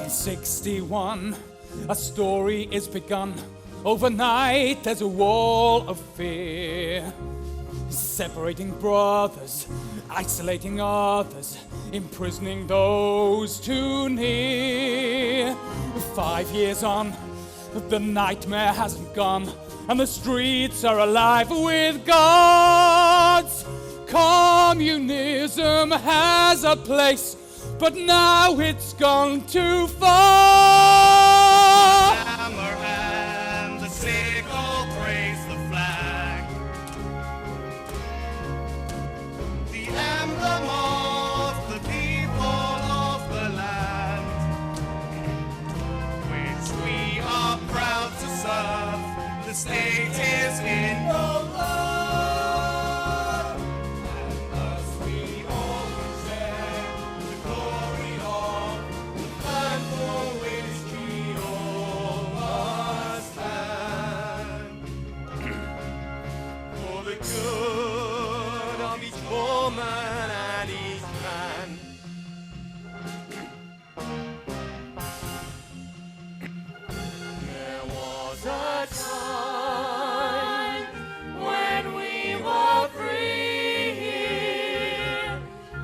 '61, a story is begun. Overnight there's a wall of fear, separating brothers, isolating others, imprisoning those too near. 5 years on, the nightmare hasn't gone, and the streets are alive with gods. Communism has a place, but now it's gone too far. Hammer and the sickle praise the flag, the emblem of the people of the land, which we are proud to serve. The state is in your blood, and thus we all share the glory of the land for which we all must stand. For the good of each woman and each man. There was a time when we were free here.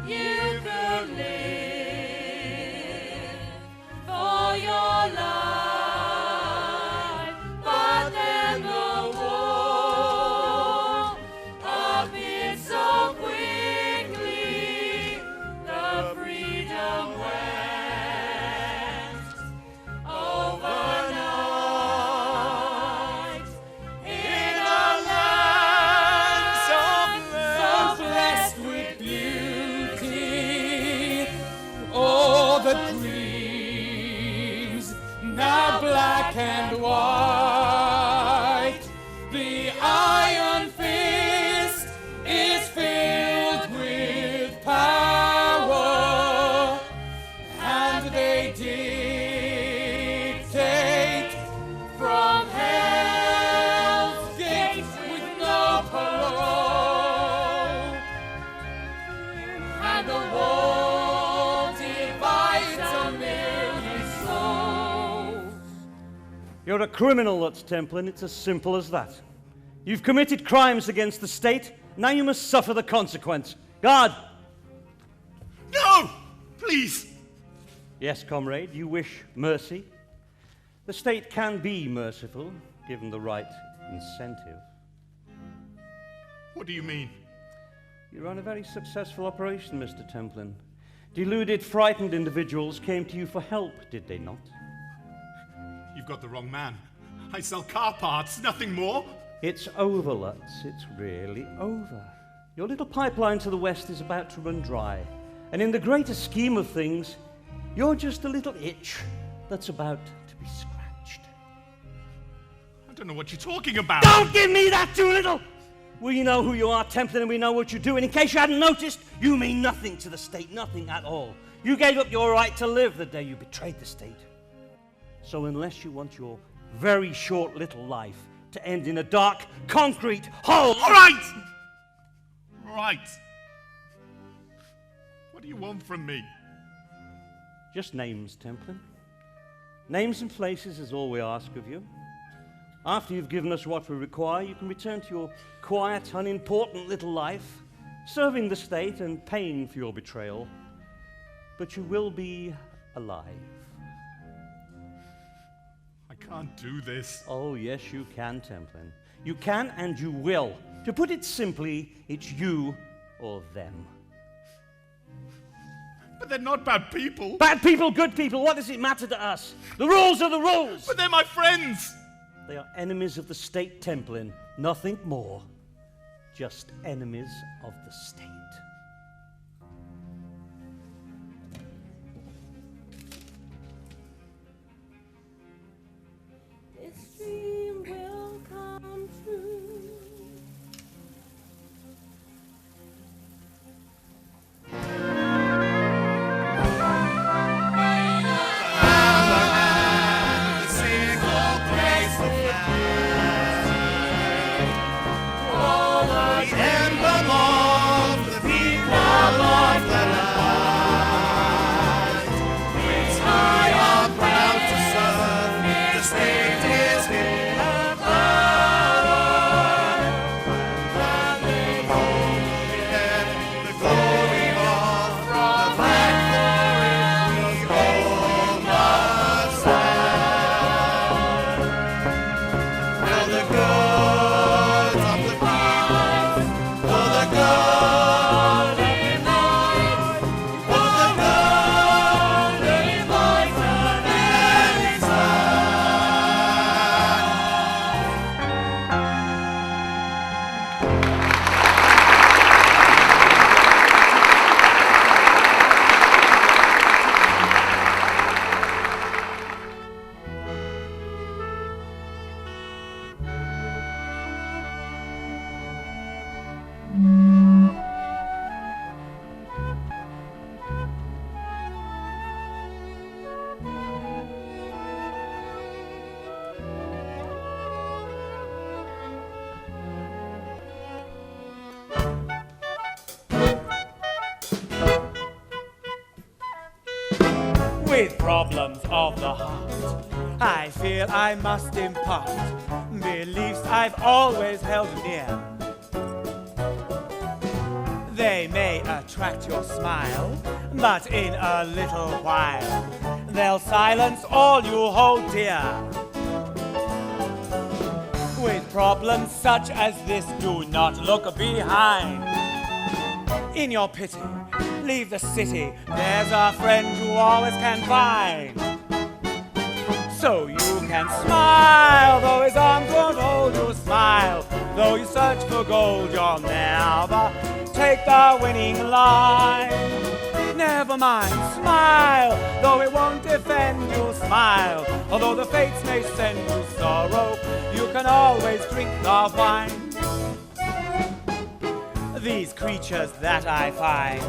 You could live for your life, but then the war appeared so quickly. The freedom went overnight in a land so blessed with beauty. All the dreams, now black and white. The iron fist is filled with power, and they dictate from hell's gates with no parole. And the wall divides a million souls. You're a criminal, Lutz Templin. It's as simple as that. You've committed crimes against the state. Now you must suffer the consequence. Guard! No! Please! Yes, comrade, you wish mercy. The state can be merciful, given the right incentive. What do you mean? You run a very successful operation, Mr. Templin. Deluded, frightened individuals came to you for help, did they not? You've got the wrong man. I sell car parts, nothing more. It's over, Lutz. It's really over. Your little pipeline to the west is about to run dry. And in the greater scheme of things, you're just a little itch that's about to be scratched. I don't know what you're talking about. Don't give me that too little! We know who you are, Templin, and we know what you do. And in case you hadn't noticed, you mean nothing to the state, nothing at all. You gave up your right to live the day you betrayed the state. So unless you want your very short little life to end in a dark, concrete hole... All right! All right. What do you want from me? Just names, Templin. Names and places is all we ask of you. After you've given us what we require, you can return to your quiet, unimportant little life, serving the state and paying for your betrayal. But you will be alive. I can't do this. Oh, yes, you can, Templin. You can and you will. To put it simply, it's you or them. But they're not bad people. Bad people, good people, what does it matter to us? The rules are the rules. But they're my friends. They are enemies of the state, Templin. Nothing more. Just enemies of the state. This dream will come true. The sickle praise the flag. with problems of the heart. I feel I must impart beliefs I've always held dear. They may attract your smile, but in a little while they'll silence all you hold dear. With problems such as this, do not look behind. In your pity, leave the city. There's a friend you always can find. So you can smile, though his arms won't hold you. Smile, though you search for gold. You'll never take the winning line. Never mind, smile, though it won't defend you. Smile, although the fates may send you sorrow, you can always drink the wine. These creatures that I find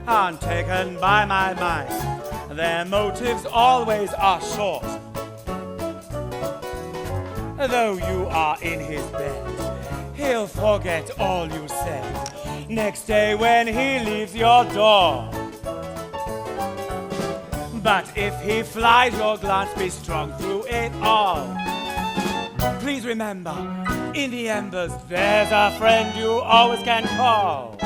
aren't taken by my mind. Their motives always are short. Though you are in his bed, he'll forget all you said next day when he leaves your door. But if he flies your glance, be strong through it all. Please remember, in the embers, there's a friend you always can call.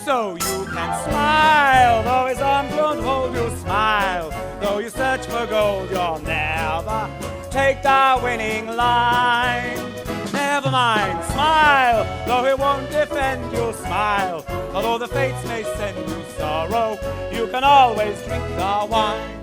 So you can smile, though his arms won't hold you. Smile, though you search for gold. You'll never take the winning line. Never mind, smile, though he won't defend you. Smile, although the fates may send you sorrow, you can always drink the wine.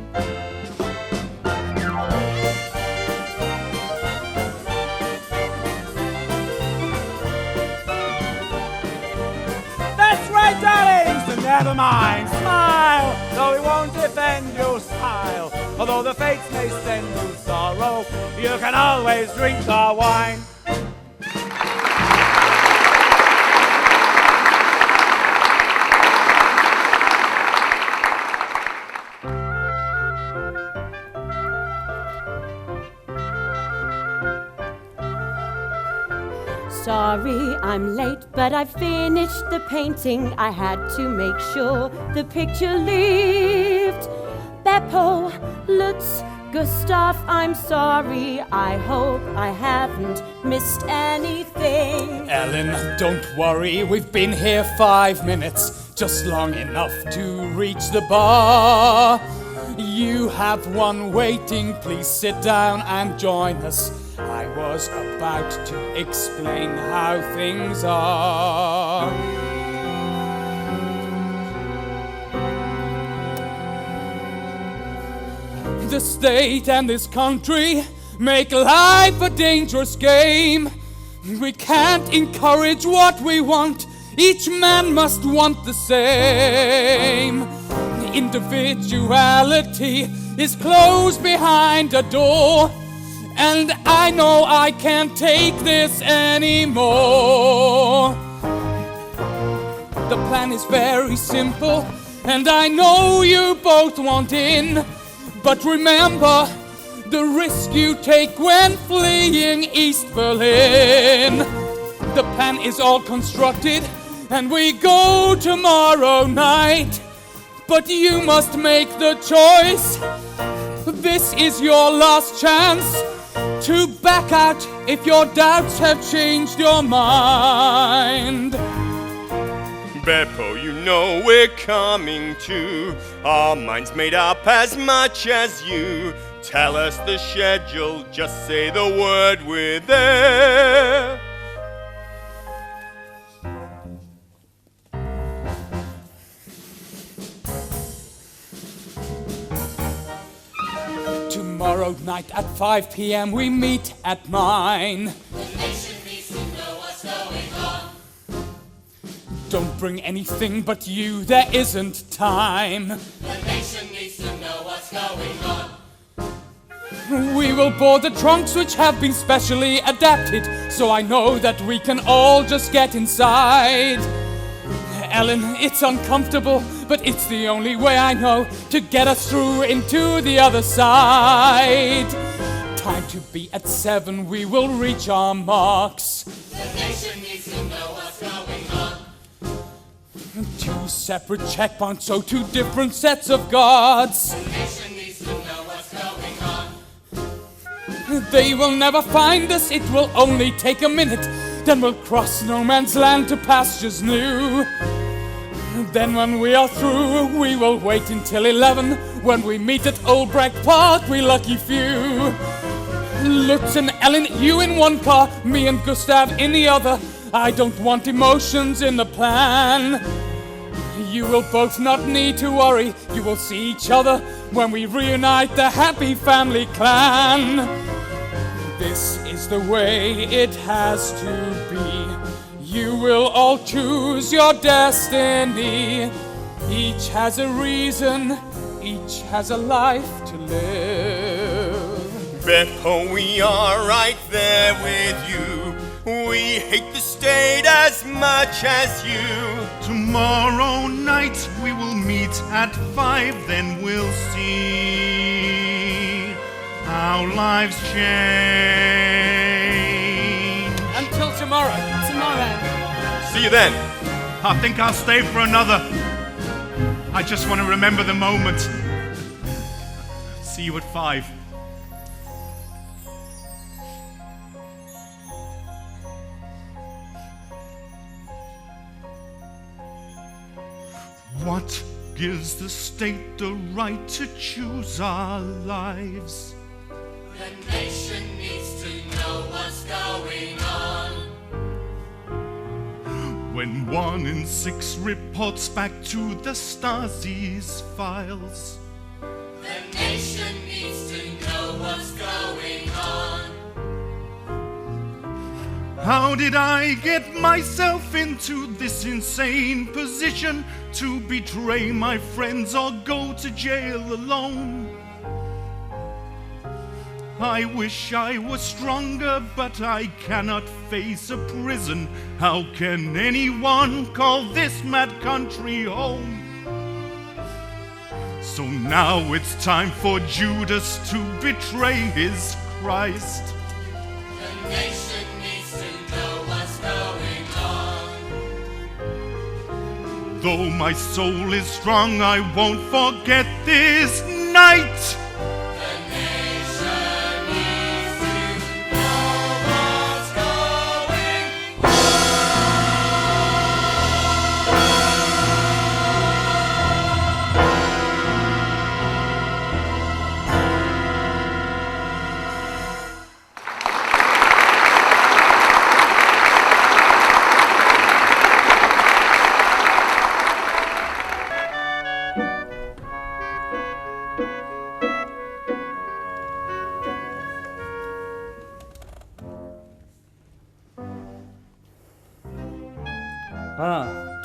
That's right, darlings, so never mind, smile, though he won't defend you. Smile, although the fates may send you sorrow, you can always drink the wine. Sorry I'm late, but I finished the painting. I had to make sure the picture lived. Beppo, Lutz, Gustav, I'm sorry. I hope I haven't missed anything. Elin, don't worry, we've been here 5 minutes, just long enough to reach the bar. You have one waiting, please sit down and join us. I was about to explain how things are. The state and this country make life a dangerous game. We can't encourage what we want, each man must want the same. Individuality is closed behind a door, and I know I can't take this anymore. The plan is very simple, and I know you both want in. But remember the risk you take when fleeing East Berlin. The plan is all constructed, and we go tomorrow night. But you must make the choice. This is your last chance to back out if your doubts have changed your mind. Beppo, you know we're coming too. Our minds made up as much as you. Tell us the schedule, just say the word, we're there. Tomorrow night at 5 p.m. we meet at 9. The nation needs to know what's going on. Don't bring anything but you, there isn't time. The nation needs to know what's going on. We will board the trunks which have been specially adapted, so I know that we can all just get inside. Elin, it's uncomfortable, but it's the only way I know to get us through into the other side. Time to be at 7, we will reach our marks. The nation needs to know what's going on. Two separate checkpoints, so two different sets of guards. The nation needs to know what's going on. They will never find us, it will only take a minute. Then we'll cross no man's land to pastures new. Then when we are through, we will wait until 11. When we meet at Old Bragg Park, we lucky few. Lutz and Elin, you in one car, me and Gustav in the other. I don't want emotions in the plan. You will both not need to worry. You will see each other when we reunite the happy family clan. This is the way it has to be. You will all choose your destiny. Each has a reason, each has a life to live. Beppo, we are right there with you. We hate the state as much as you. Tomorrow night we will meet at 5, then we'll see how lives change. Until tomorrow. See you then. I think I'll stay for another. I just want to remember the moment. See you at 5. What gives the state the right to choose our lives? The nation needs to know what's going on. When 1 in 6 reports back to the Stasi's files. The nation needs to know what's going on. How did I get myself into this insane position to betray my friends or go to jail alone? I wish I was stronger, but I cannot face a prison. How can anyone call this mad country home? So now it's time for Judas to betray his Christ. The nation needs to know what's going on. Though my soul is strong, I won't forget this night. The nation needs to know what's going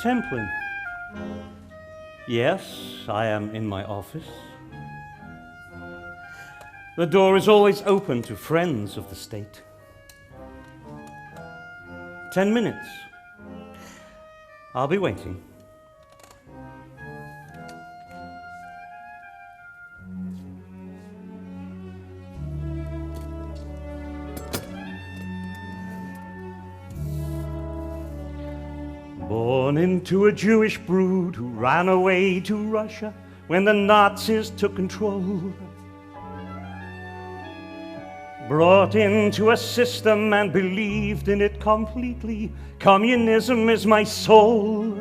Templin. Yes, I am in my office. The door is always open to friends of the state. 10 minutes. I'll be waiting. Born into a Jewish brood who ran away to Russia when the Nazis took control. Brought into a system and believed in it completely. Communism is my soul.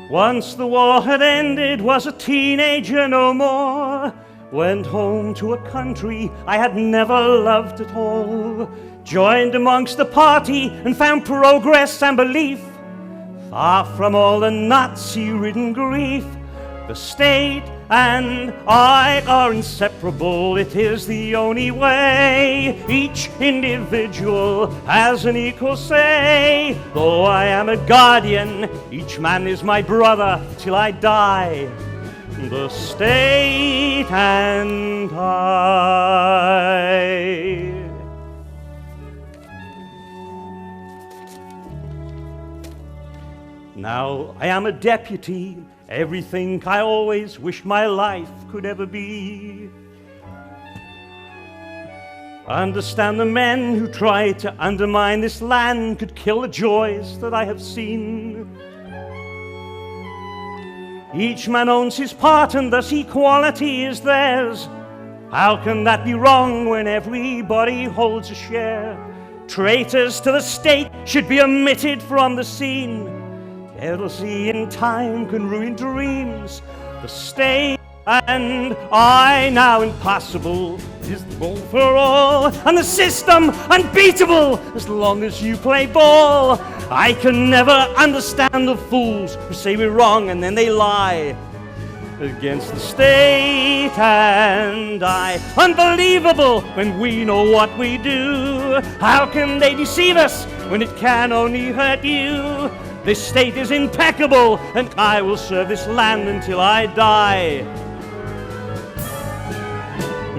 Once the war had ended, was a teenager no more. Went home to a country I had never loved at all. Joined amongst the party and found progress and belief. Far from all the Nazi-ridden grief. The state and I are inseparable. It is the only way. Each individual has an equal say. Though I am a guardian, each man is my brother till I die. The state and I. Now I am a deputy, everything I always wished my life could ever be. I understand the men who try to undermine this land could kill the joys that I have seen. Each man owns his part and thus equality is theirs. How can that be wrong when everybody holds a share? Traitors to the state should be omitted from the scene. Jealousy in time can ruin dreams. The state and I now impossible is the goal for all, and the system unbeatable as long as you play ball. I can never understand the fools who say we're wrong and then they lie against the state and I. Unbelievable when we know what we do. How can they deceive us when it can only hurt you? This state is impeccable and I will serve this land until I die.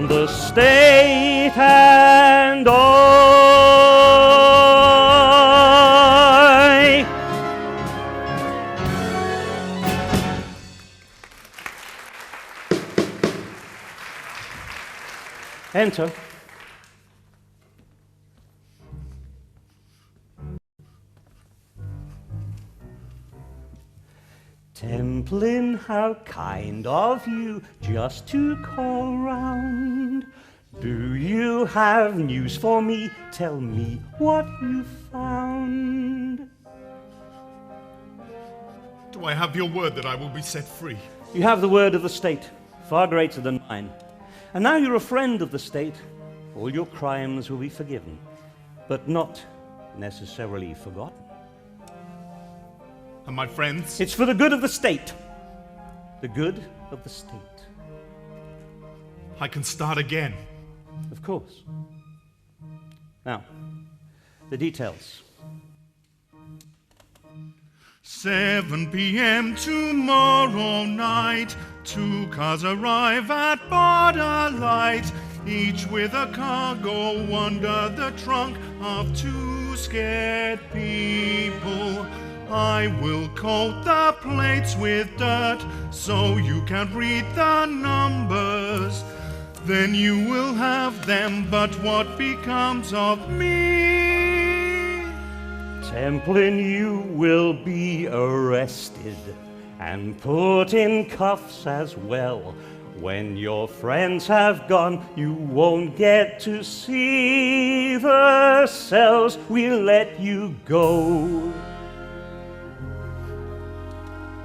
The state and I. Enter. Templin, how kind of you just to call round. Do you have news for me? Tell me what you found. Do I have your word that I will be set free? You have the word of the state, far greater than mine. And now you're a friend of the state. All your crimes will be forgiven, but not necessarily forgotten. And my friends? It's for the good of the state. The good of the state. I can start again. Of course. Now, the details. 7 p.m. tomorrow night, 2 cars arrive at border light, each with a cargo under the trunk of 2 scared people. I will coat the plates with dirt so you can read the numbers. Then you will have them, but what becomes of me? Templin, you will be arrested and put in cuffs as well. When your friends have gone, you won't get to see the cells. We'll let you go.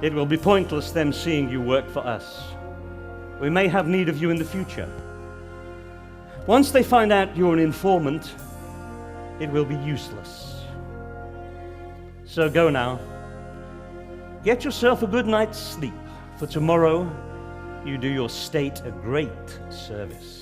It will be pointless them seeing you work for us. We may have need of you in the future. Once they find out you're an informant, it will be useless. So go now. Get yourself a good night's sleep, for tomorrow you do your state a great service.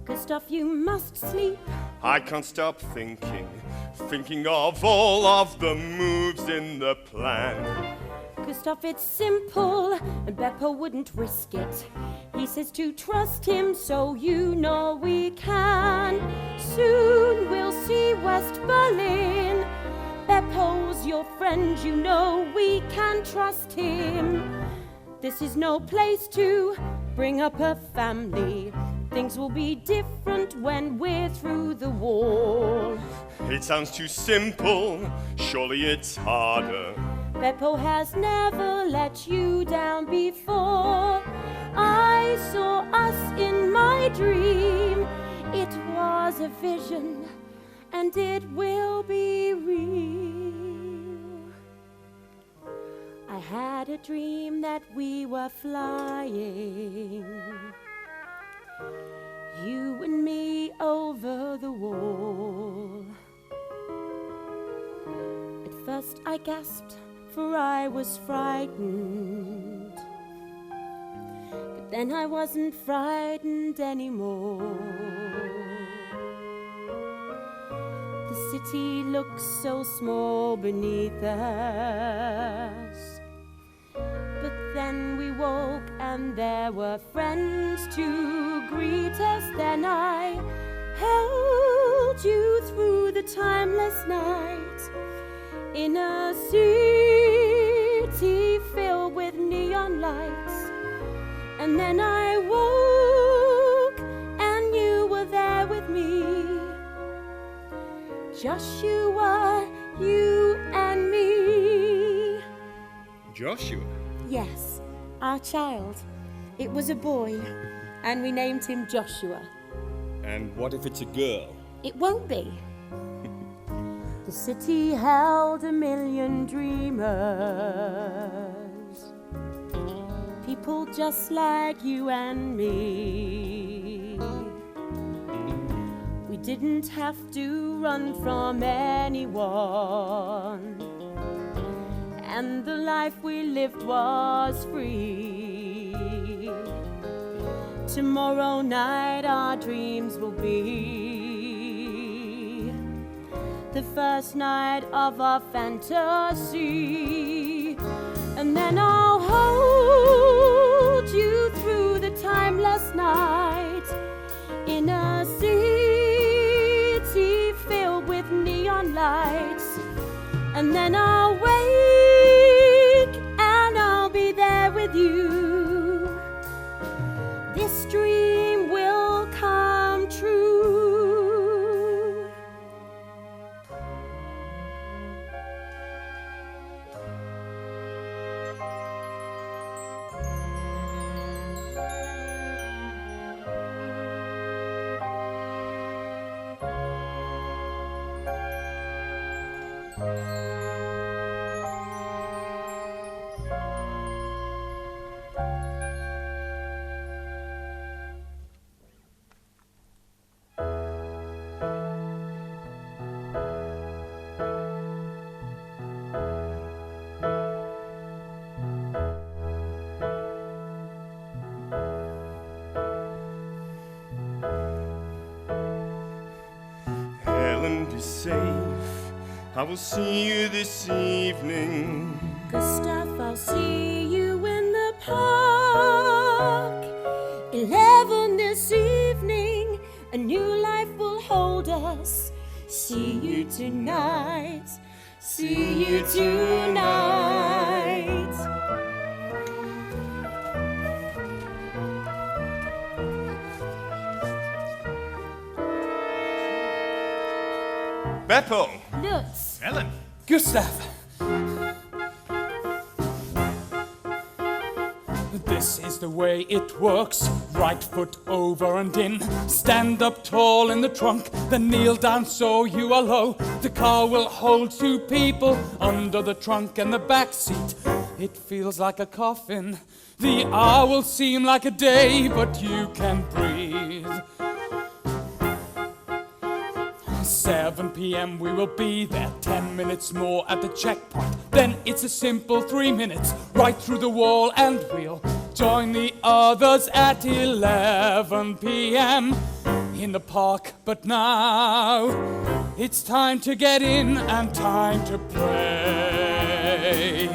Gustav, you must sleep. I can't stop thinking of all of the moves in the plan. Gustav, it's simple, and Beppo wouldn't risk it. He says to trust him, so you know we can. Soon we'll see West Berlin. Beppo's your friend, you know we can trust him. This is no place to bring up a family. Things will be different when we're through the wall. It sounds too simple, surely it's harder. Beppo has never let you down before. I saw us in my dream. It was a vision, and it will be real. I had a dream that we were flying, you and me over the wall. last, I gasped, for I was frightened. But then I wasn't frightened anymore. The city looks so small beneath us. But then we woke and there were friends to greet us. Then I held you through the timeless night in a city filled with neon lights. And then I woke and you were there with me. Joshua, you and me. Joshua? Yes, our child. It was a boy, and we named him Joshua. And what if it's a girl? It won't be. The city held 1,000,000 dreamers, people just like you and me. We didn't have to run from anyone, and the life we lived was free. Tomorrow night our dreams will be the first night of our fantasy. And then I'll hold you through the timeless night in a city filled with neon lights. And then I'll wake and I'll be there with you. This dream will come true. Be safe. I will see you this evening. Gustav, I'll see you in the park. 11 this evening, a new life will hold us. See you tonight. See you tonight. Beppo! Lutz. Elin. Gustav! This is the way it works. Right foot over and in. Stand up tall in the trunk, then kneel down so you are low. The car will hold 2 people under the trunk and the back seat. It feels like a coffin. The hour will seem like a day, but you can breathe. 7 p.m. we will be there, 10 minutes more at the checkpoint. Then it's a simple 3 minutes, right through the wall, and we'll join the others at 11 p.m. in the park. But now it's time to get in and time to pray.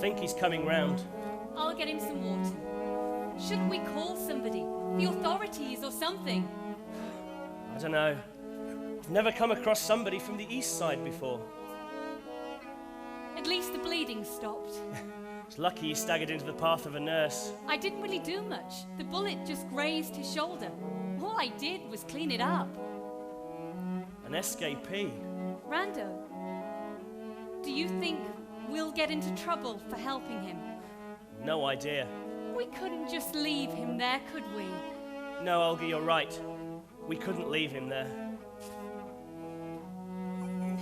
think he's coming round. I'll get him some water. Shouldn't we call somebody? The authorities or something? I don't know. I've never come across somebody from the east side before. At least the bleeding stopped. It's lucky he staggered into the path of a nurse. I didn't really do much. The bullet just grazed his shoulder. All I did was clean it up. An escapee. Rando, do you think we'll get into trouble for helping him? No idea. We couldn't just leave him there, could we? No, Olga, you're right. We couldn't leave him there.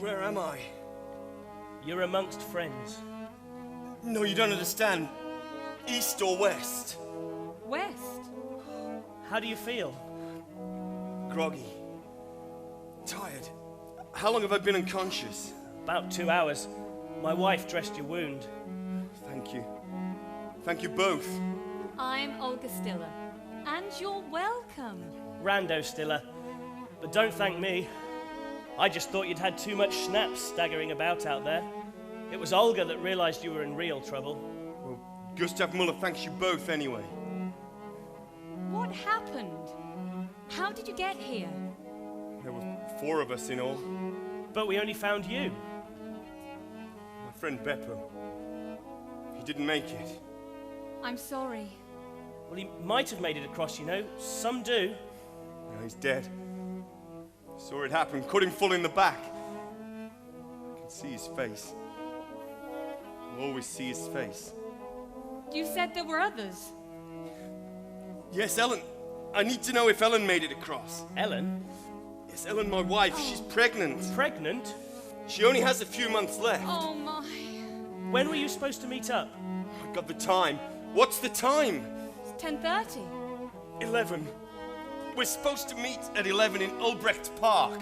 Where am I? You're amongst friends. No, you don't understand. East or west? West? How do you feel? Groggy. Tired. How long have I been unconscious? About 2 hours. My wife dressed your wound. Thank you. Thank you both. I'm Olga Stiller, and you're welcome. Rando Stiller. But don't thank me. I just thought you'd had too much schnapps staggering about out there. It was Olga that realized you were in real trouble. Well, Gustav Muller thanks you both anyway. What happened? How did you get here? There were 4 of us in all. But we only found you. My friend Beppo. He didn't make it. I'm sorry. Well, he might have made it across, you know. Some do. Now he's dead. Saw it happen, cut him full in the back. I can see his face. I'll always see his face. You said there were others. Yes, Elin. I need to know if Elin made it across. Ellen? Yes, Elin, my wife. She's pregnant. Pregnant? She only has a few months left. Oh my. When were you supposed to meet up? I got the time. What's the time? It's 10:30. 11. We're supposed to meet at 11 in Ulbrecht Park.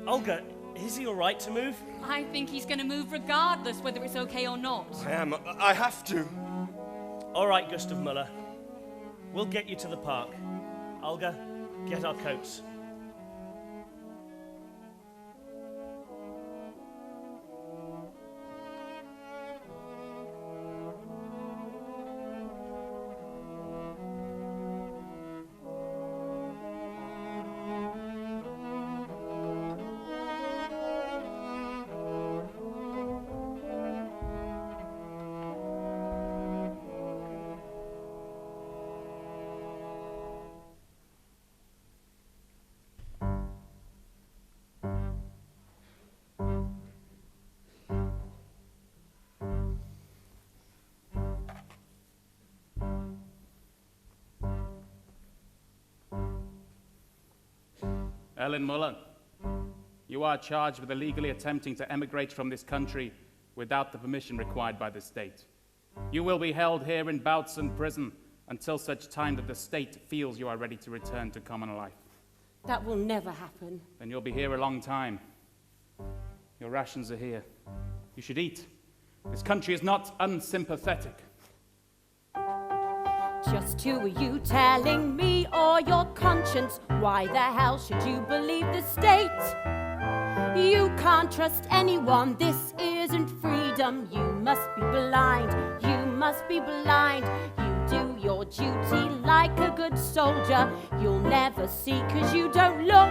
Olga, is he all right to move? I think he's going to move regardless whether it's okay or not. I am. I have to. All right, Gustav Muller. We'll get you to the park. Olga, get our coats. Elin Muller, you are charged with illegally attempting to emigrate from this country without the permission required by the state. You will be held here in Bautzen prison until such time that the state feels you are ready to return to common life. That will never happen. Then you'll be here a long time. Your rations are here. You should eat. This country is not unsympathetic. Just who are you telling me or your conscience? Why the hell should you believe the state? You can't trust anyone, this isn't freedom. You must be blind, you must be blind. You do your duty like a good soldier. You'll never see 'cause you don't look.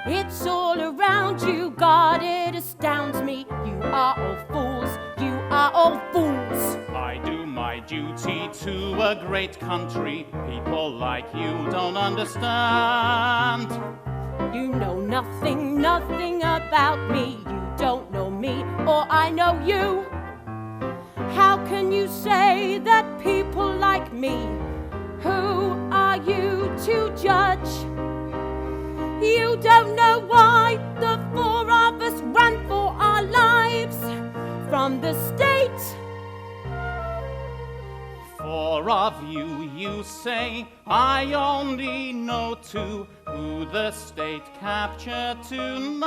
It's all around you, God, it astounds me. You are all fools, you are all fools. I do my duty to a great country. People like you don't understand. You know nothing, nothing about me. You don't know me, or I know you. How can you say that people like me? Who are you to judge? You don't know why the 4 of us ran for our lives from the state. 4 of you, you say. I only know 2 who the state captured tonight.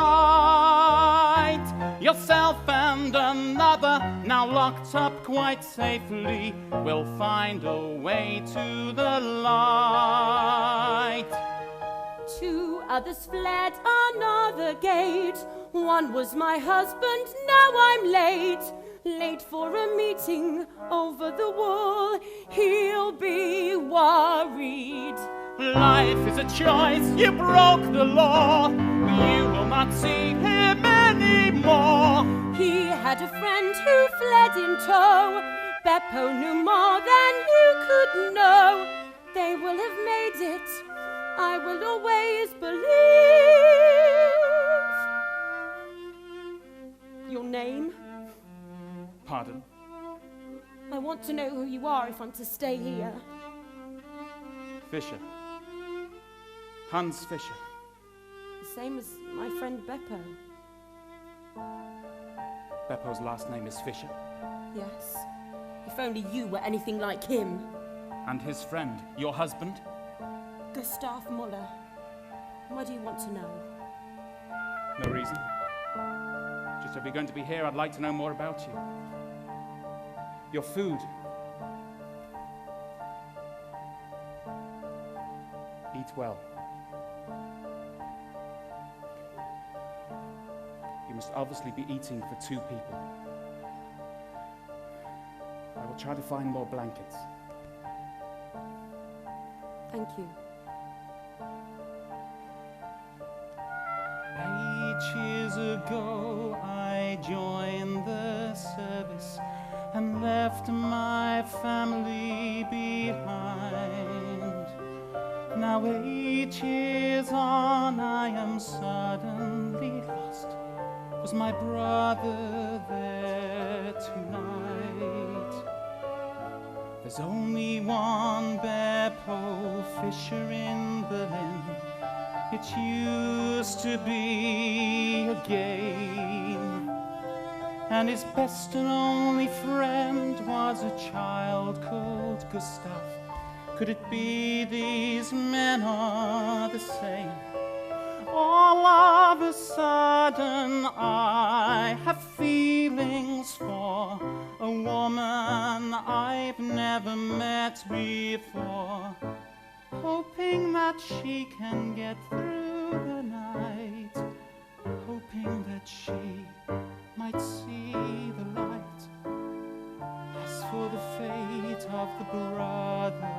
Yourself and another, now locked up quite safely, will find a way to the light. 2 others fled another gate. 1 was my husband, now I'm late. late for a meeting over the wall, he'll be worried. Life is a choice, you broke the law. You will not see him anymore. He had a friend who fled in tow. Beppo knew more than you could know. They will have made it, I will always believe. Your name? Pardon? I want to know who you are if I'm to stay here. Fisher. Hans Fisher. The same as my friend Beppo. Beppo's last name is Fisher. Yes. If only you were anything like him. And his friend, your husband? Gustav Muller. Why do you want to know? No reason. Just if you're going to be here, I'd like to know more about you. Your food. Eat well. You must obviously be eating for 2 people. I will try to find more blankets. Thank you. 8 years ago, I joined the service and left my family behind. Now 8 years on, I am suddenly lost. Was my brother there tonight? There's only one Beppo Fisher in Berlin. It used to be a game, and his best and only friend was a child called Gustav. Could it be these men are the same? All of a sudden I have feelings for a woman I've never met before, hoping that she can get through the night, hoping that she might see the light. As for the fate of the brother,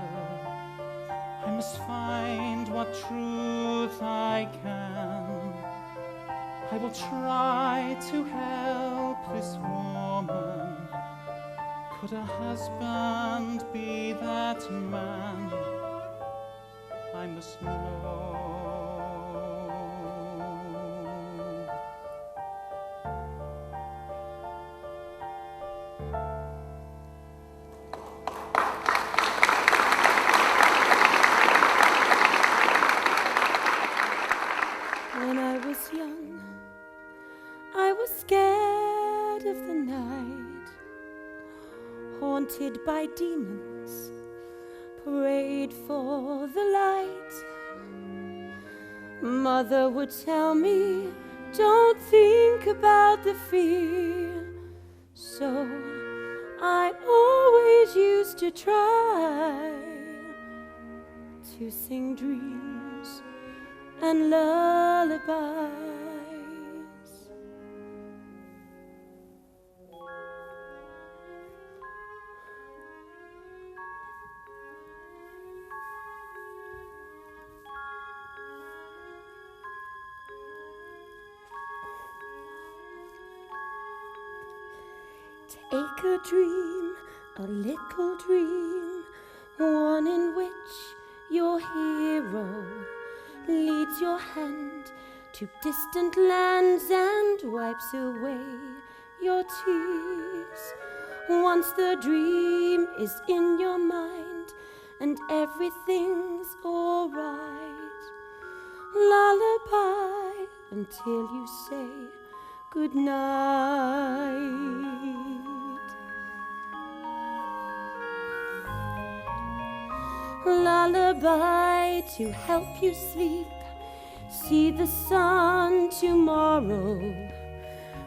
I must find what truth I can. I will try to help this woman. Could a husband be that man? I must know. When I was young, I was scared of the night, haunted by demons, prayed for the light. Mother would tell me, don't think about the fear. So I always used to try to sing dreams and lullabies. Take a dream, a little dream, one in which your hero leads your hand to distant lands and wipes away your tears. Once the dream is in your mind and everything's alright, lullaby until you say good night. Lullaby to help you sleep. See the sun tomorrow.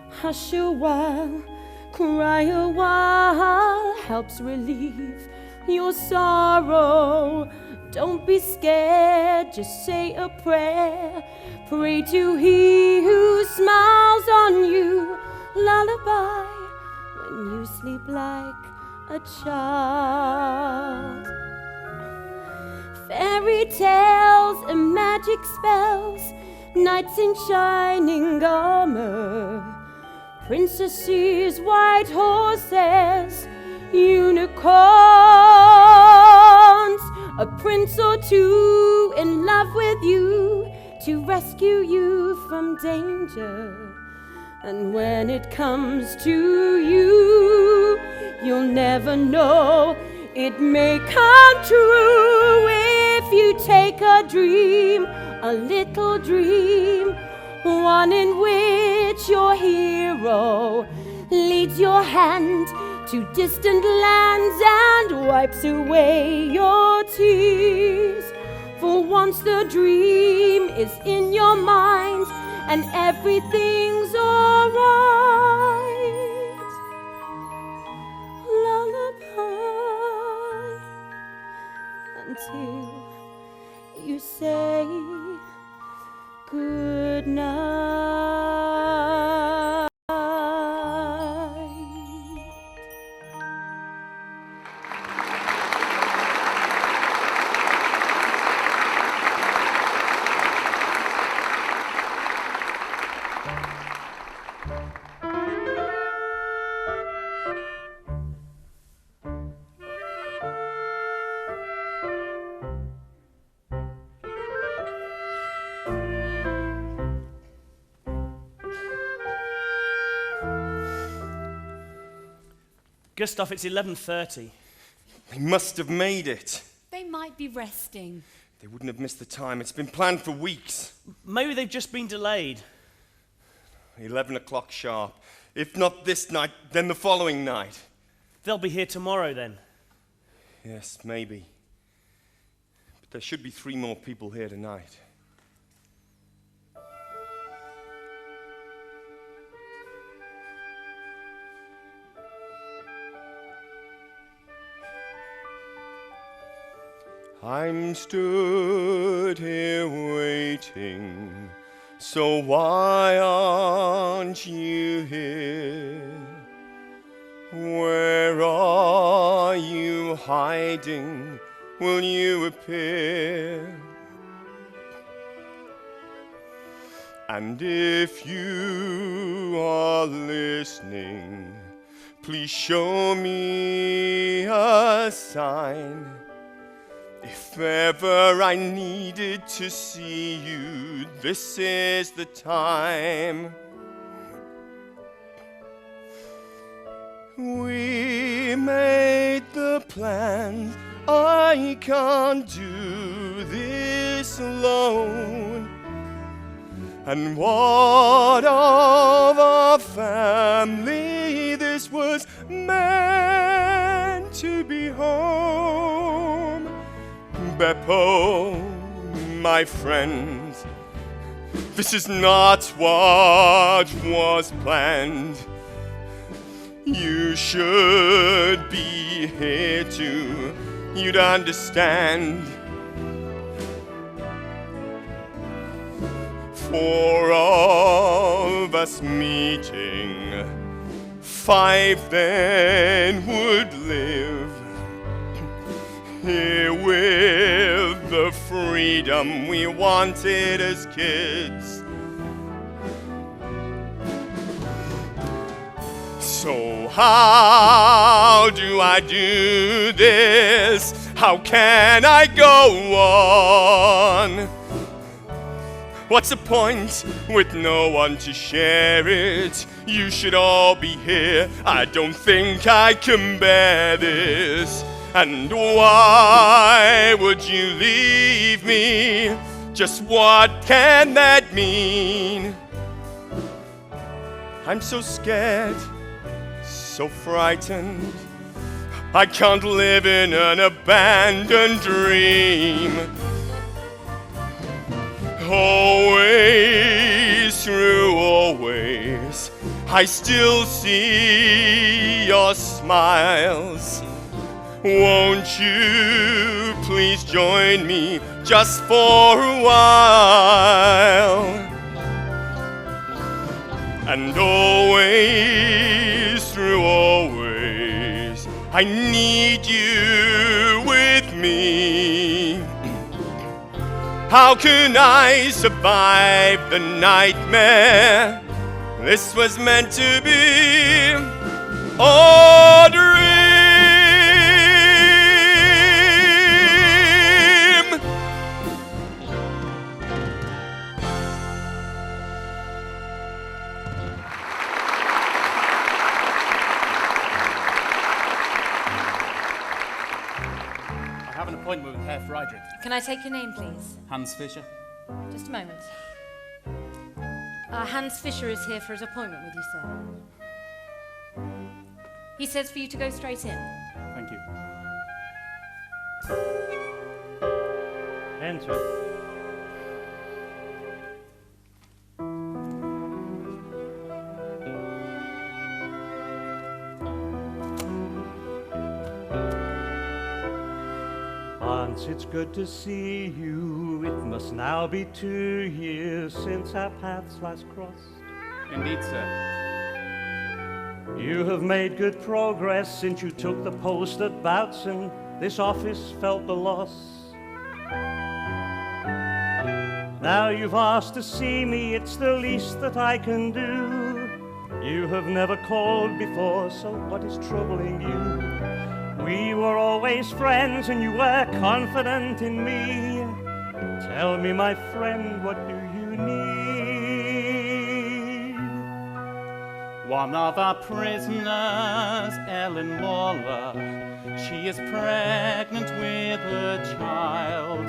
Hush a while, cry a while. Helps relieve your sorrow. Don't be scared, just say a prayer. Pray to He who smiles on you. Lullaby when to sleep like a child. Fairy tales and magic spells, knights in shining armor, princesses, white horses, unicorns, a prince or two in love with you to rescue you from danger. And when it comes to you, you'll never know. It may come true if you take a dream, a little dream, one in which your hero leads your hand to distant lands and wipes away your tears. For once the dream is in your mind and everything's alright. Lullaby until you say good night. Gustav, it's 11:30. They must have made it. They might be resting. They wouldn't have missed the time. It's been planned for weeks. Maybe they've just been delayed. 11 o'clock sharp. If not this night, then the following night. They'll be here tomorrow then. Yes, maybe. But there should be 3 more people here tonight. I'm stood here waiting, so why aren't you here? Where are you hiding? Will you appear? And if you are listening, please show me a sign. If ever I needed to see you, this is the time. We made the plans. I can't do this alone. And what of our family? This was meant to be home. Beppo, my friend, this is not what was planned. You should be here too, you'd understand. Four of us meeting, 5 then would live. Here with the freedom we wanted as kids. So how do I do this? How can I go on? What's the point with no one to share it? You should all be here. I don't think I can bear this. And why would you leave me? Just what can that mean? I'm so scared, so frightened. I can't live in an abandoned dream. Always through always, I still see your smiles. Won't you please join me just for a while? And always through always, I need you with me. How can I survive the nightmare? This was meant to be a dream. I have an appointment with Herr Freidrich. Can I take your name, please? Hans Fischer. Just a moment. Hans Fischer is here for his appointment with you, sir. He says for you to go straight in. Thank you. Enter. Hans, it's good to see you. It must now be 2 years since our paths last crossed. Indeed, sir. You have made good progress since you took the post at Bautzen. This office felt the loss. Now you've asked to see me, it's the least that I can do. You have never called before, so what is troubling you? We were always friends and you were confident in me. Tell me, my friend, what do you need? One of our prisoners, Elin, she is pregnant with a child.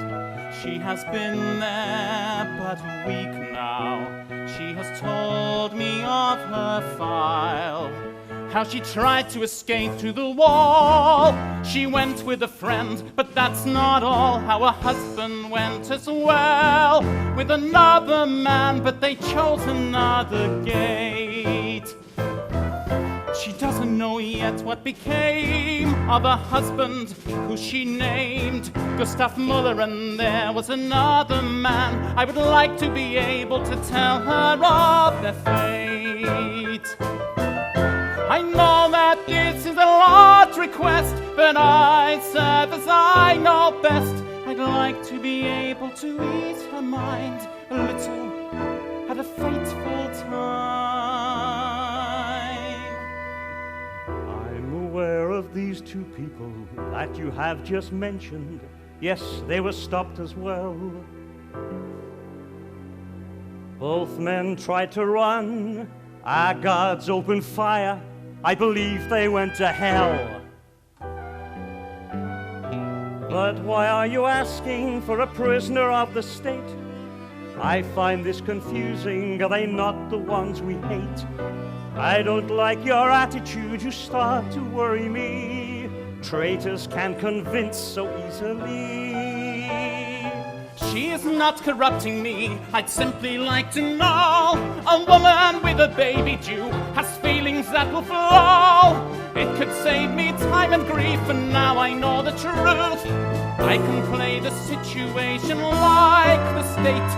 She has been there but a week now. She has told me of her file. How she tried to escape through the wall. She went with a friend, but that's not all. How her husband went as well with another man, but they chose another gate. She doesn't know yet what became of her husband, who she named Gustav Muller, and there was another man. I would like to be able to tell her of their fate. I know that this is a large request, but I serve as I know best. I'd like to be able to ease her mind a little at a fateful time. I'm aware of these 2 people that you have just mentioned. Yes, they were stopped as well. Both men tried to run. Our guards opened fire. I believe they went to hell. But why are you asking for a prisoner of the state? I find this confusing. Are they not the ones we hate? I don't like your attitude. You start to worry me. Traitors can convince so easily. She is not corrupting me. I'd simply like to know. A woman with a baby due has feelings that will flow. It could save me time and grief, and now I know the truth. I can play the situation like the state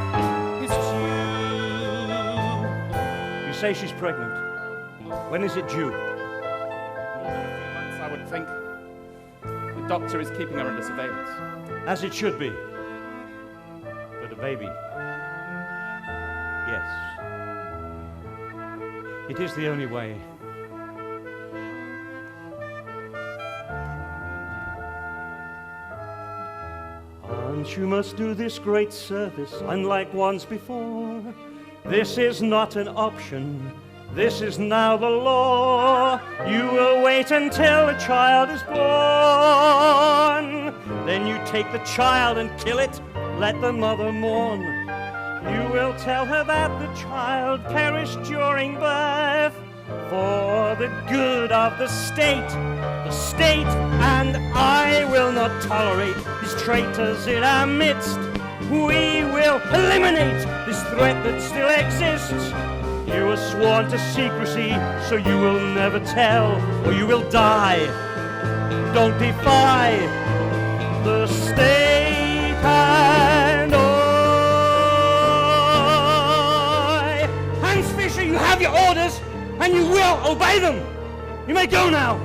is due. You say she's pregnant. When is it due? More than a few months, I would think. The doctor is keeping her under surveillance. As it should be. But a baby. Yes. It is the only way. And you must do this great service, unlike ones before. This is not an option. This is now the law. You will wait until a child is born. Then you take the child and kill it. Let the mother mourn. You will tell her that the child perished during birth for the good of the state. The state and I will not tolerate these traitors in our midst. We will eliminate this threat that still exists. You are sworn to secrecy, so you will never tell, or you will die. Don't defy the state and I. Hans Fischer, you have your orders, and you will obey them. You may go now.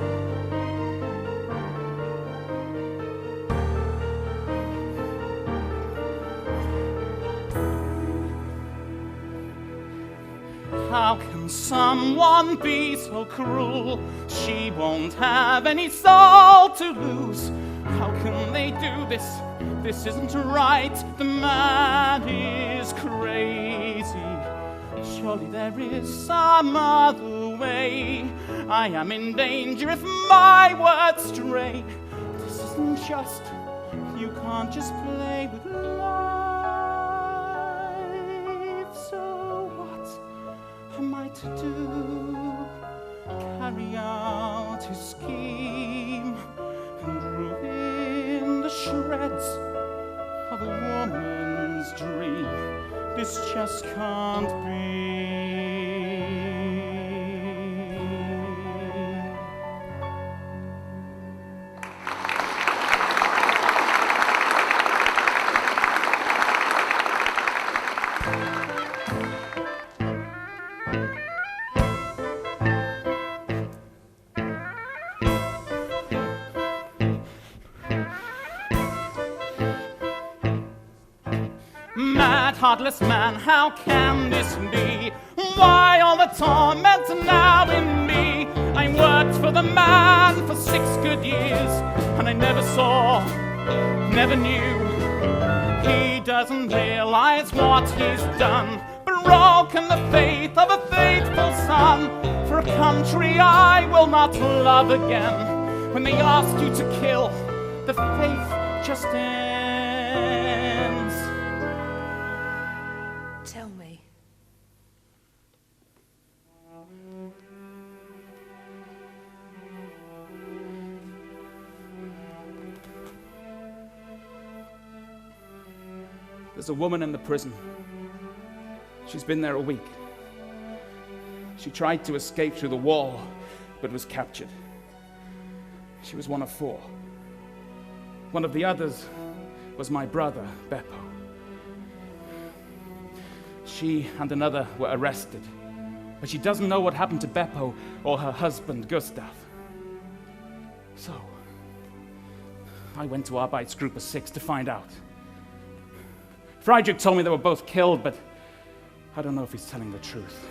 someone be so cruel? She won't have any soul to lose. How can they do this? This isn't right. The man is crazy. Surely there is some other way. I am in danger if my words stray. This isn't just. You can't just play with life. So what am I to do? Carry out his scheme and ruin the shreds of a woman's dream. This just can't be. Mad, heartless man, how can this be? Why all the torment now in me? I worked for the man for 6 good years, and I never saw, never knew. He doesn't realize what he's done, broken the faith of a faithful son. For a country I will not love again. When they ask you to kill, the faith just ends. Tell me. There's a woman in the prison. She's been there a week. She tried to escape through the wall, but was captured. She was one of 4. One of the others was my brother, Beppo. She and another were arrested, but she doesn't know what happened to Beppo or her husband, Gustav. So, I went to Arbeitsgruppe 6 to find out. Freidrich told me they were both killed, but I don't know if he's telling the truth.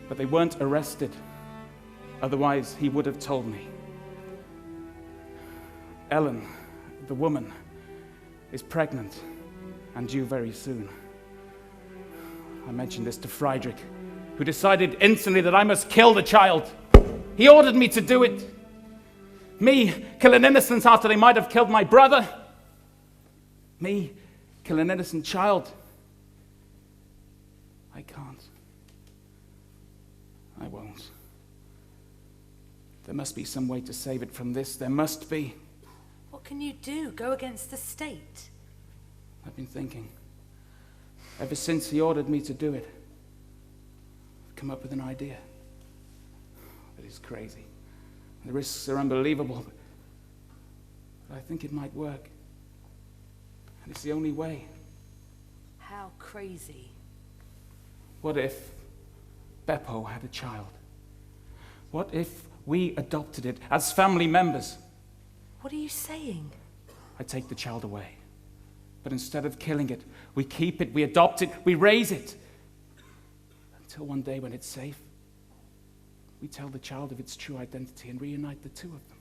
But they weren't arrested. Otherwise, he would have told me. Elin, the woman, is pregnant and due very soon. I mentioned this to Freidrich, who decided instantly that I must kill the child. He ordered me to do it. Me kill an innocent after they might have killed my brother. Me kill an innocent child. I can't. I won't. There must be some way to save it from this. There must be. What can you do? Go against the state? I've been thinking. Ever since he ordered me to do it, I've come up with an idea. But it's crazy. The risks are unbelievable. But I think it might work. And it's the only way. How crazy? What if Beppo had a child? What if we adopted it as family members? What are you saying? I take the child away. But instead of killing it, we keep it, we adopt it, we raise it. Until one day when it's safe, we tell the child of its true identity and reunite the two of them.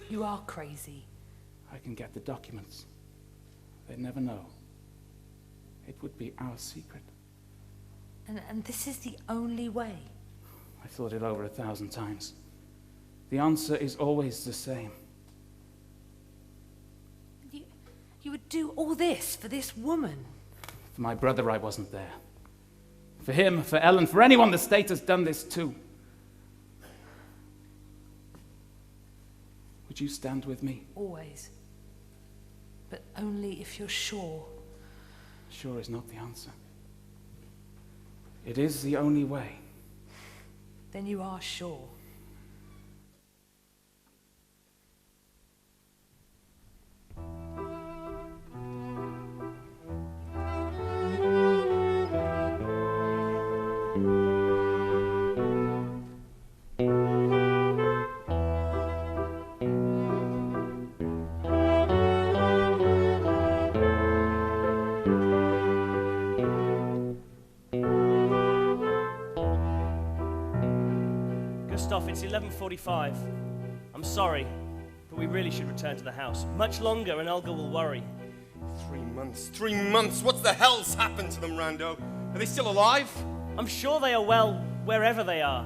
You are crazy. I can get the documents. They'd never know. It would be our secret. And this is the only way? I thought it over 1,000 times. The answer is always the same. You would do all this for this woman? For my brother, I wasn't there. For him, for Elin, for anyone, the state has done this too. Would you stand with me? Always. But only if you're sure. Sure is not the answer. It is the only way. Then you are sure. Gustav, it's 11:45. I'm sorry, but we really should return to the house. Much longer and Olga will worry. 3 months. 3 months? What the hell's happened to them, Rando? Are they still alive? I'm sure they are well wherever they are.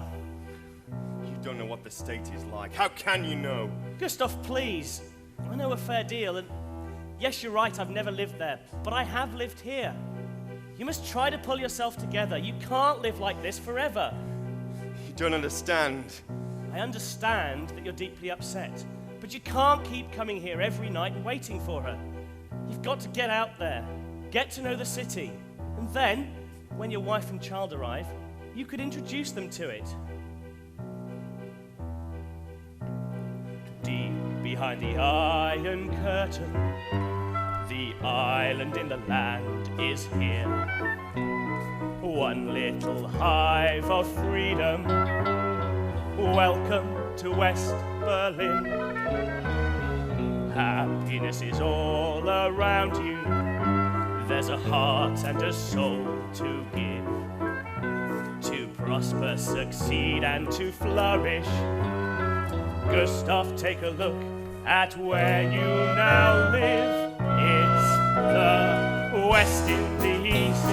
You don't know what the state is like. How can you know? Gustav, please. I know a fair deal, and yes, you're right, I've never lived there, but I have lived here. You must try to pull yourself together. You can't live like this forever. You don't understand. I understand that you're deeply upset, but you can't keep coming here every night and waiting for her. You've got to get out there, get to know the city, and then, when your wife and child arrive, you could introduce them to it. Deep behind the iron curtain, the island in the land is here. One little hive of freedom. Welcome to West Berlin. Happiness is all around you. There's a heart and a soul to give. To prosper, succeed, and to flourish. Gustav, take a look at where you now live. It's the West in the East.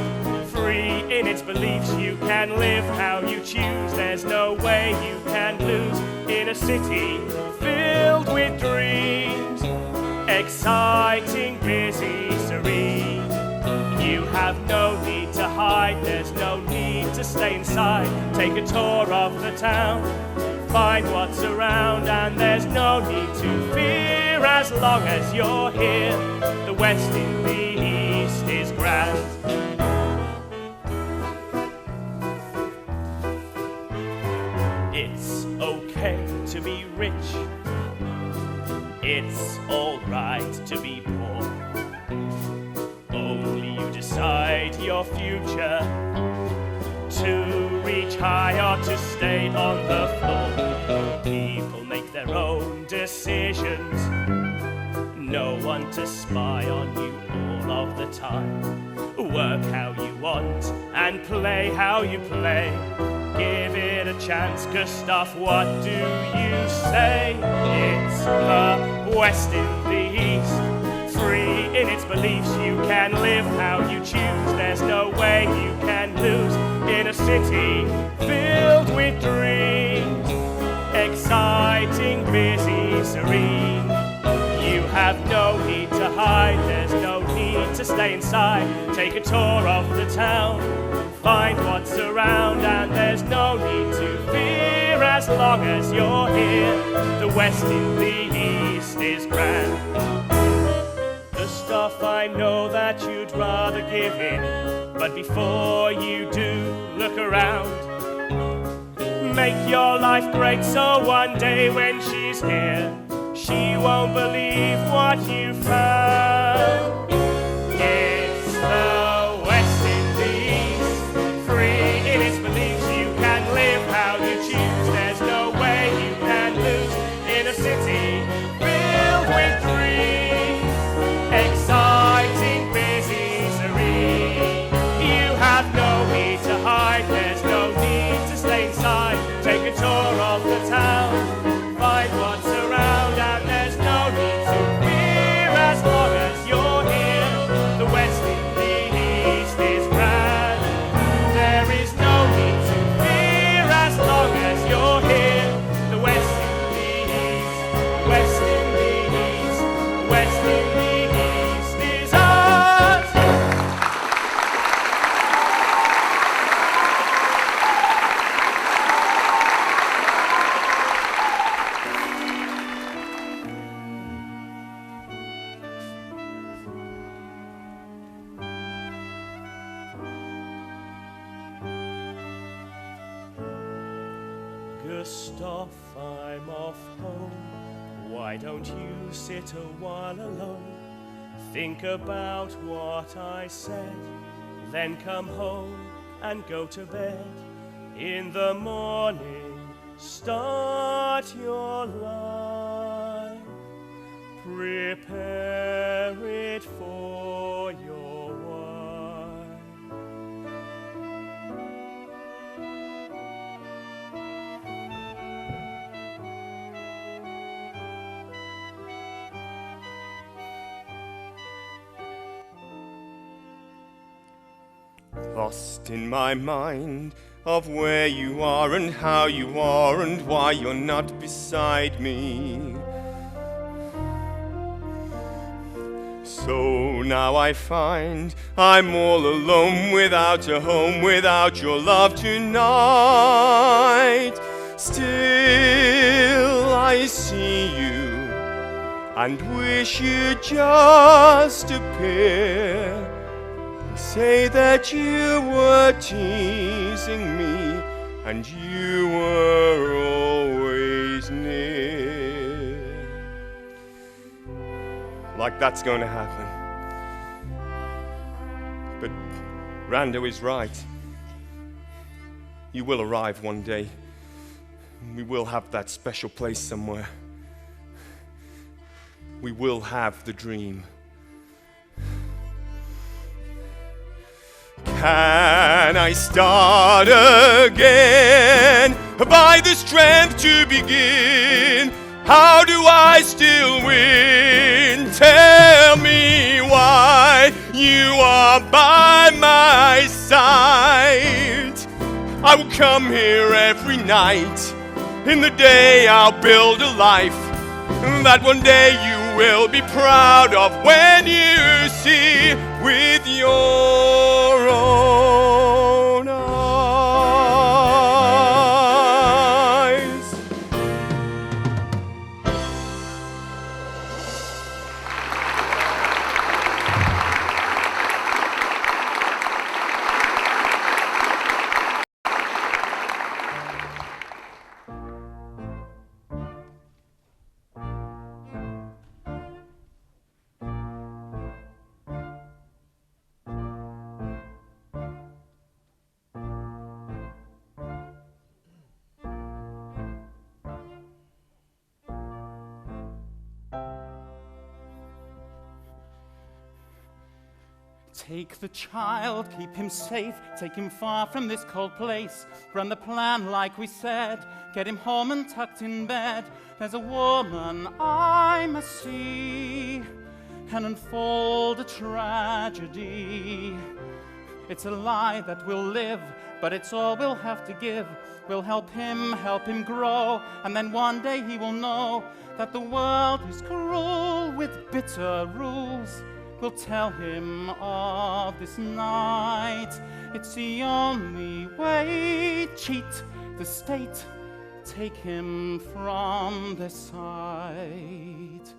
Free in its beliefs, you can live how you choose. There's no way you can lose in a city filled with dreams. Exciting, busy, serene. You have no need to hide, there's no need to stay inside. Take a tour of the town, find what's around, and there's no need to fear as long as you're here. The West in the East is grand. It's okay to be rich. It's alright to be poor. Only you decide your future. To reach high or to stay on the floor. People make their own decisions. No one to spy on you all of the time. Work how you want and play how you play. Give it a chance, Gustav, what do you say? It's the West in the East. Free in its beliefs, you can live how you choose. There's no way you can lose in a city filled with dreams. Exciting, busy, serene. You have no need to hide, there's no need to stay inside. Take a tour of the town, find what's around, and there's no need to fear as long as you're here. The West in the East is grand. Gustav, I know that you'd rather give in, but before you do, look around. Make your life great so one day when she's here, she won't believe what you found. It's the West in the East. Free in its beliefs, you can live how you choose. There's no way you can lose in a city filled with dreams. Exciting, busy, serene. You have no need to hide, there's no need to stay inside. Take a tour of the town, find what's around, and there's no need to fear as long as you're here. The West in the East is grand. There is no need to fear as long as you're here. The West in the East, West in the East, West in the East is ours. Gustav, I'm off home. Why don't you sit a while alone? Think about what I said, then come home and go to bed. In the morning, start your life. Prepare it for your wife. lost in my mind of where you are and how you are and why you're not beside me. So now I find I'm all alone without a home, without your love tonight. Still I see you and wish you'd just appear. Say that you were teasing me and you were always near. Like that's going to happen. But Rando is right. You will arrive one day. We will have that special place somewhere. We will have the dream. Can I start again? By the strength to begin? How do I still win? Tell me why you are by my side. I will come here every night. In the day I'll build a life that one day you will be proud of when you see with your own eyes. Take the child, keep him safe, take him far from this cold place. Run the plan like we said, get him home and tucked in bed. There's a woman I must see and unfold a tragedy. It's a lie that will live, but it's all we'll have to give. We'll help him grow, and then one day he will know that the world is cruel with bitter rules. We'll tell him of this night. It's the only way. Cheat the state. Take him from their sight.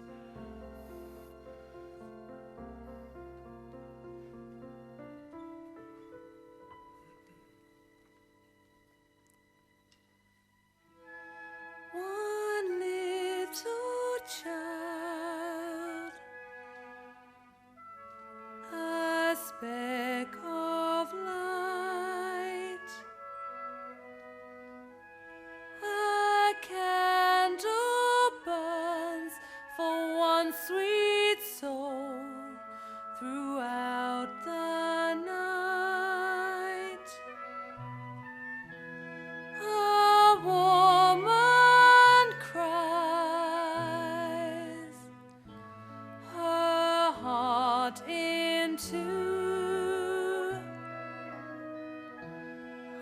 One little child, a speck of light, a candle burns for one sweet soul throughout the night. A woman cries her heart in two.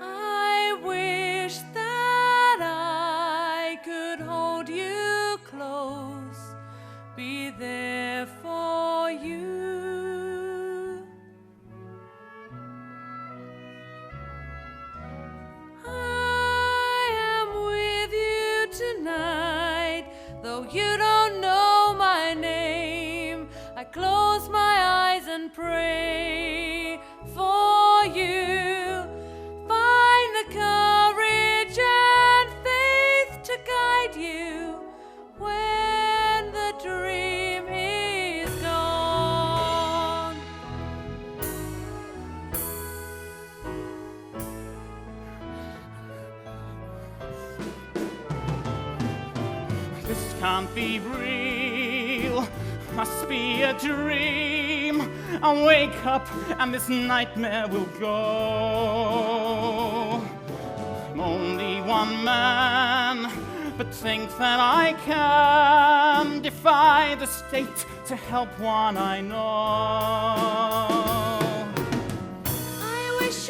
I wish that I could hold you close, be there for you. I am with you tonight, though you don't know my name. I close my eyes and pray for you. Find the courage and faith to guide you when the dream is gone. This can't be real, must be a dream. I'll wake up and this nightmare will go. I'm only one man, but think that I can defy the state to help one I know. I wish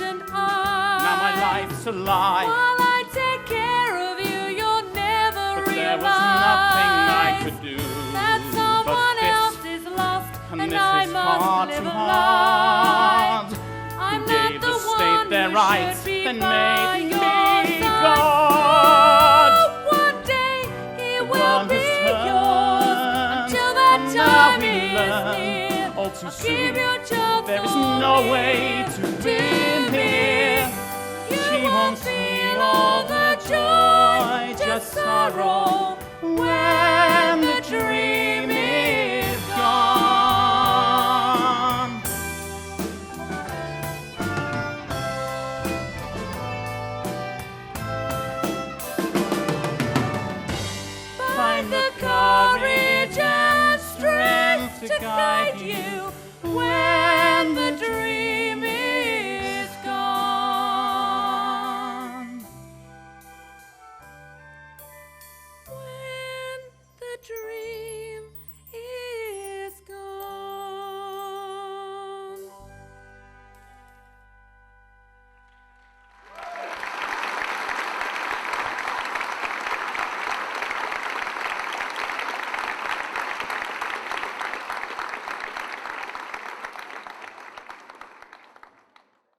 and I. Now my life's a lie. While I take care of you, you'll never But realize there was nothing I could do. that someone but this, else is lost, and and this I is must far live too a hard. lie. I'm Who not gave the the one state their who rights, should be then by made your me side. God. Oh, one day it will world be has yours. turned, Until that and now time we is learn near, all too I'll soon give your child there is for no me. way to win me. here. You She won't feel all the joy, just sorrow when the dream is gone. Find the courage and strength to guide you